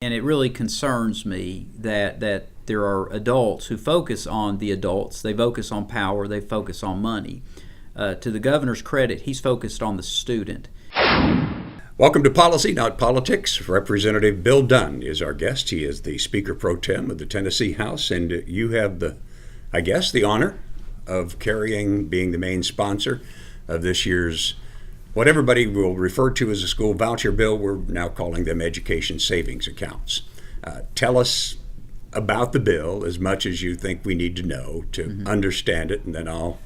And it really concerns me that there are adults who focus on the adults. They focus on power. They focus on money. To the governor's credit, he's focused on the student. Welcome to Policy, Not Politics. Representative Bill Dunn is our guest. He is the Speaker Pro Tem of the Tennessee House, and you have the honor of being the main sponsor of this year's, what everybody will refer to as a school voucher bill. We're now calling them education savings accounts. Tell us about the bill as much as you think we need to know to understand it, and then I'll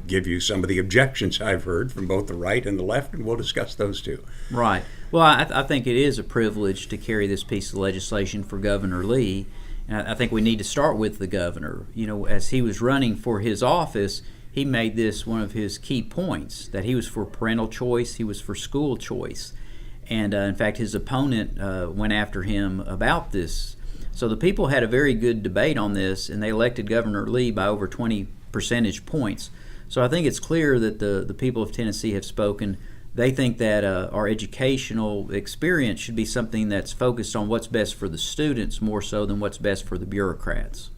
give you some of the objections I've heard from both the right and the left, and we'll discuss those too. Right. Well, I think it is a privilege to carry this piece of legislation for Governor Lee. And I think we need to start with the governor. You know, as he was running for his office, he made this one of his key points, that he was for parental choice, he was for school choice. And in fact, his opponent went after him about this. So the people had a very good debate on this, and they elected Governor Lee by over 20 percentage points. So I think it's clear that the people of Tennessee have spoken. They think that our educational experience should be something that's focused on what's best for the students more so than what's best for the bureaucrats.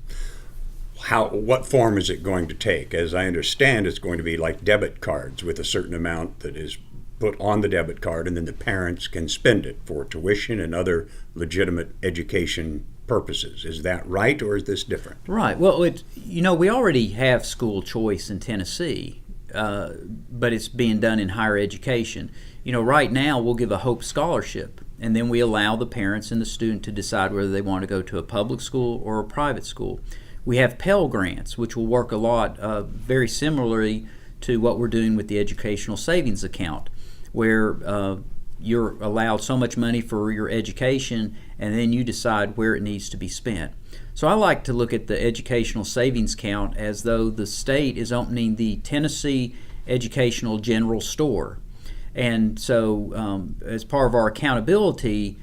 What form is it going to take? As I understand, it's going to be like debit cards with a certain amount that is put on the debit card, and then the parents can spend it for tuition and other legitimate education purposes. Is that right, or is this different? Right. Well, we already have school choice in Tennessee, but it's being done in higher education. You know, right now we'll give a Hope Scholarship, and then we allow the parents and the student to decide whether they want to go to a public school or a private school. We have Pell Grants, which will work a lot very similarly to what we're doing with the Educational Savings Account, where you're allowed so much money for your education, and then you decide where it needs to be spent. So I like to look at the Educational Savings Account as though the state is opening the Tennessee Educational General Store. And so as part of our accountability,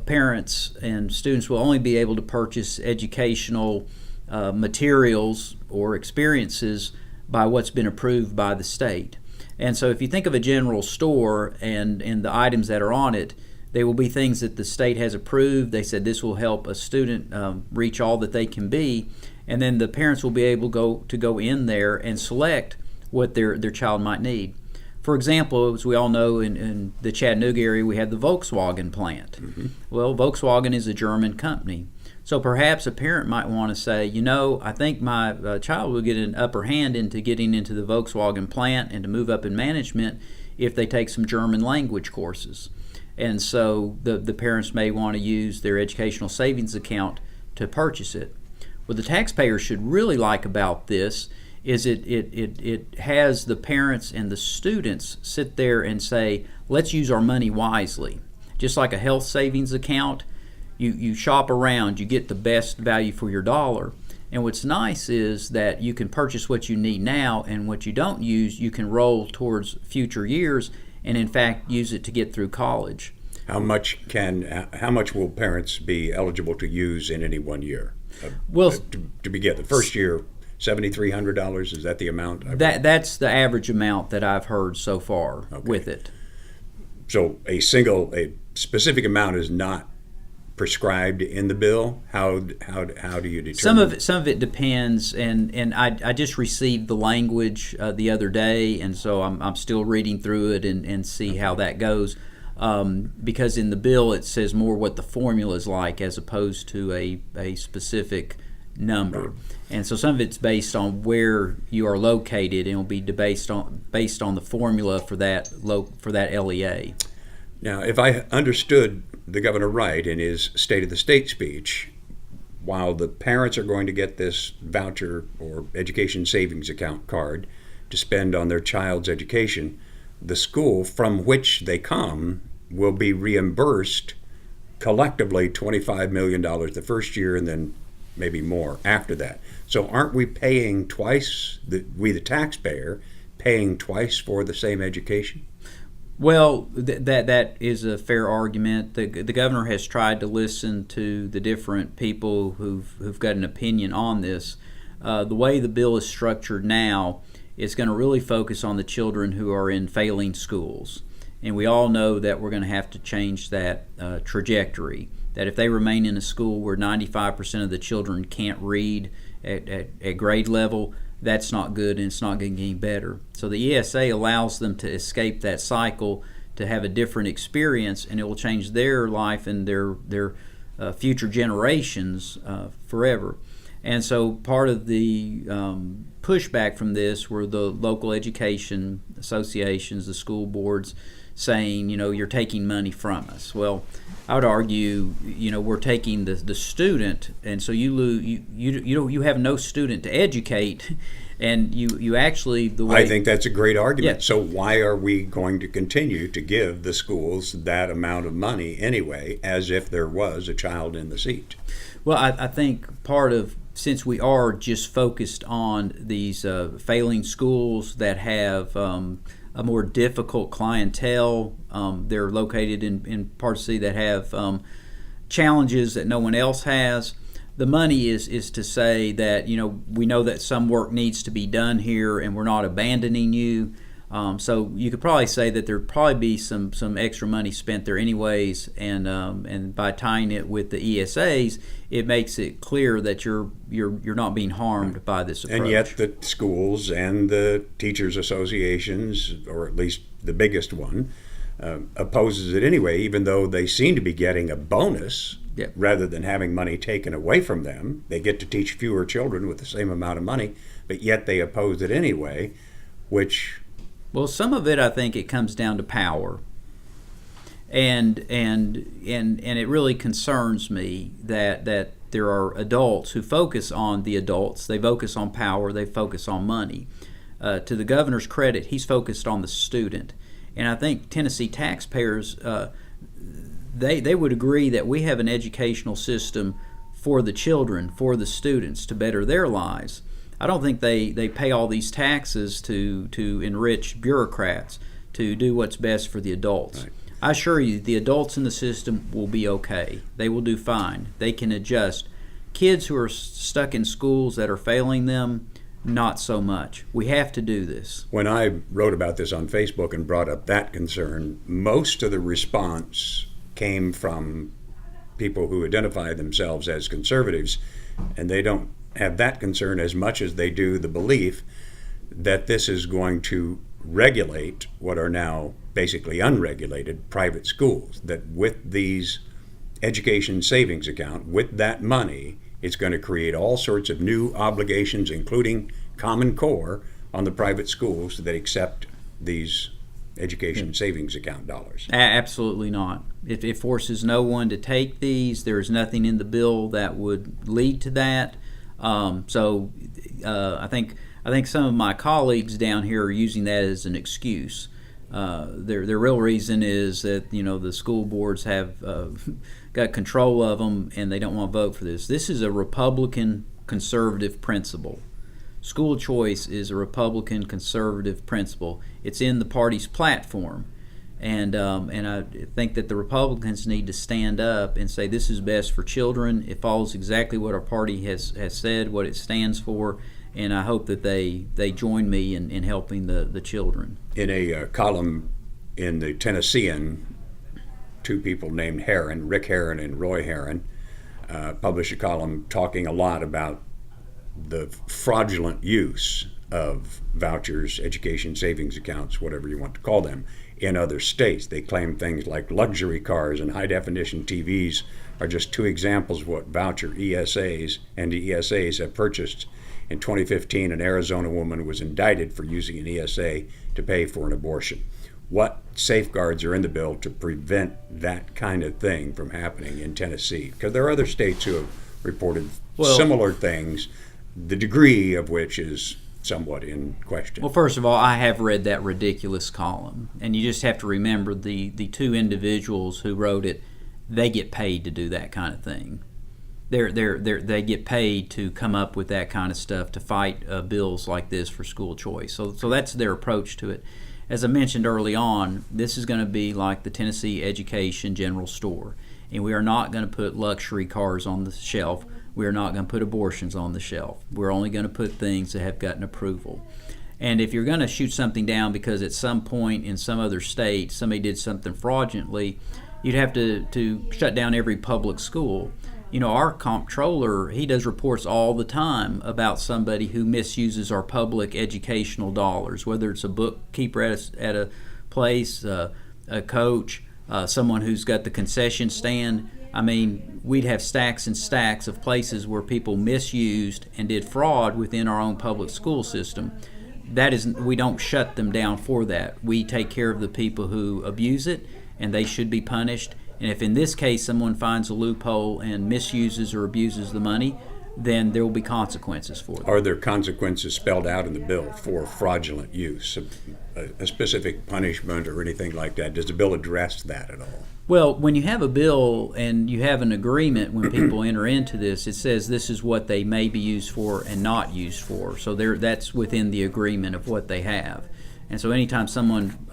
parents and students will only be able to purchase educational materials or experiences by what's been approved by the state. And so if you think of a general store and the items that are on it, they will be things that the state has approved. They said this will help a student reach all that they can be. And then the parents will be able to go in there and select what their child might need. For example, as we all know, in the Chattanooga area, we have the Volkswagen plant. Well, Volkswagen is a German company. So perhaps a parent might want to say, I think my child will get an upper hand into getting into the Volkswagen plant and to move up in management if they take some German language courses. And so the parents may want to use their educational savings account to purchase it. What the taxpayer should really like about this is it has the parents and the students sit there and say, let's use our money wisely. Just like a health savings account, you shop around, you get the best value for your dollar. And what's nice is that you can purchase what you need now, and what you don't use, you can roll towards future years and in fact use it to get through college. How much will parents be eligible to use in any 1 year? Well, to begin, the first year, $7,300, is that the amount? That's the average amount that I've heard so far with it. So a specific amount is not prescribed in the bill. How do you determine? Some of it depends, and I just received the language the other day, and so I'm still reading through it and see how that goes. Because in the bill it says more what the formula is like as opposed to a specific number. Right. And so some of it's based on where you are located, and it'll be based on the formula for that LEA. Now, if I understood the governor right in his State of the State speech, while the parents are going to get this voucher or education savings account card to spend on their child's education, the school from which they come will be reimbursed collectively $25 million the first year, and then maybe more after that. So aren't we paying twice, we the taxpayer, paying twice for the same education? Well, that is a fair argument. The governor has tried to listen to the different people who've got an opinion on this. The way the bill is structured now, it's going to really focus on the children who are in failing schools. And we all know that we're going to have to change that trajectory. that if they remain in a school where 95% of the children can't read at grade level, that's not good, and it's not going to get any better. So the ESA allows them to escape that cycle, to have a different experience, and it will change their life and their future generations forever. And so part of the pushback from this were the local education associations, the school boards, saying, you're taking money from us. Well, I would argue, we're taking the student, and so you have no student to educate, and you actually, the way I think that's a great argument. Yeah. So why are we going to continue to give the schools that amount of money anyway, as if there was a child in the seat? Well, I think part of, since we are just focused on these failing schools that have a more difficult clientele, they're located in parts of the city that have challenges that no one else has. The money is to say that, we know that some work needs to be done here, and we're not abandoning you. So you could probably say that there'd probably be some extra money spent there anyways, and by tying it with the ESAs, it makes it clear that you're not being harmed by this approach. And yet the schools and the teachers associations, or at least the biggest one, opposes it anyway, even though they seem to be getting a bonus. Yep. Rather than having money taken away from them. They get to teach fewer children with the same amount of money, but yet they oppose it anyway, which... Well, some of it, I think, it comes down to power, and it really concerns me that there are adults who focus on the adults. They focus on power. They focus on money. To the governor's credit, he's focused on the student, and I think Tennessee taxpayers, they would agree that we have an educational system for the children, for the students, to better their lives. I don't think they pay all these taxes to enrich bureaucrats, to do what's best for the adults. Right. I assure you, the adults in the system will be okay. They will do fine. They can adjust. Kids who are stuck in schools that are failing them, not so much. We have to do this. When I wrote about this on Facebook and brought up that concern, most of the response came from people who identify themselves as conservatives, and they don't have that concern as much as they do the belief that this is going to regulate what are now basically unregulated private schools, that with these education savings account, with that money, it's going to create all sorts of new obligations, including Common Core, on the private schools that accept these education savings account dollars. Absolutely not. It forces no one to take these. There's nothing in the bill that would lead to that. So I think some of my colleagues down here are using that as an excuse. Their real reason is that the school boards have got control of them, and they don't want to vote for this. This is a Republican conservative principle. School choice is a Republican conservative principle. It's in the party's platform, and I think that the Republicans need to stand up and say this is best for children. It follows exactly what our party has said, what it stands for, and I hope that they join me in helping the children. In a column in the Tennessean, two people named Herron, Rick Herron and Roy Herron, published a column talking a lot about the fraudulent use of vouchers, education savings accounts, whatever you want to call them, in other states. They claim things like luxury cars and high-definition TVs are just two examples of what voucher ESAs and ESAs have purchased. In 2015, an Arizona woman was indicted for using an ESA to pay for an abortion. What safeguards are in the bill to prevent that kind of thing from happening in Tennessee? Because there are other states who have reported similar things, the degree of which is somewhat in question. Well, first of all, I have read that ridiculous column, and you just have to remember the two individuals who wrote it, they get paid to do that kind of thing. They get paid to come up with that kind of stuff, to fight bills like this for school choice. So that's their approach to it. As I mentioned early on, this is going to be like the Tennessee Education General Store, and we are not going to put luxury cars on the shelf. We are not going to put abortions on the shelf. We're only going to put things that have gotten approval. And if you're going to shoot something down because at some point in some other state somebody did something fraudulently, you'd have to shut down every public school. Our comptroller, he does reports all the time about somebody who misuses our public educational dollars, whether it's a bookkeeper at a place, a coach, someone who's got the concession stand. I mean, we'd have stacks and stacks of places where people misused and did fraud within our own public school system. We don't shut them down for that. We take care of the people who abuse it, and they should be punished. And if in this case someone finds a loophole and misuses or abuses the money, then there will be consequences for them. Are there consequences spelled out in the bill for fraudulent use, a specific punishment or anything like that? Does the bill address that at all? Well, when you have a bill and you have an agreement, when people enter into this, it says this is what they may be used for and not used for. So that's within the agreement of what they have. And so anytime someone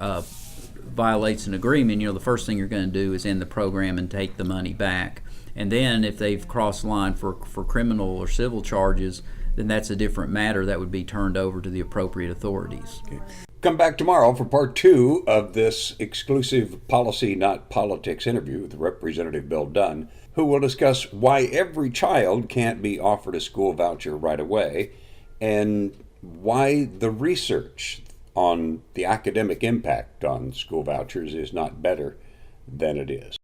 violates an agreement, the first thing you're going to do is end the program and take the money back. And then if they've crossed the line for criminal or civil charges, then that's a different matter that would be turned over to the appropriate authorities. Okay. Come back tomorrow for part 2 of this exclusive Policy Not Politics interview with Representative Bill Dunn, who will discuss why every child can't be offered a school voucher right away and why the research on the academic impact on school vouchers is not better than it is.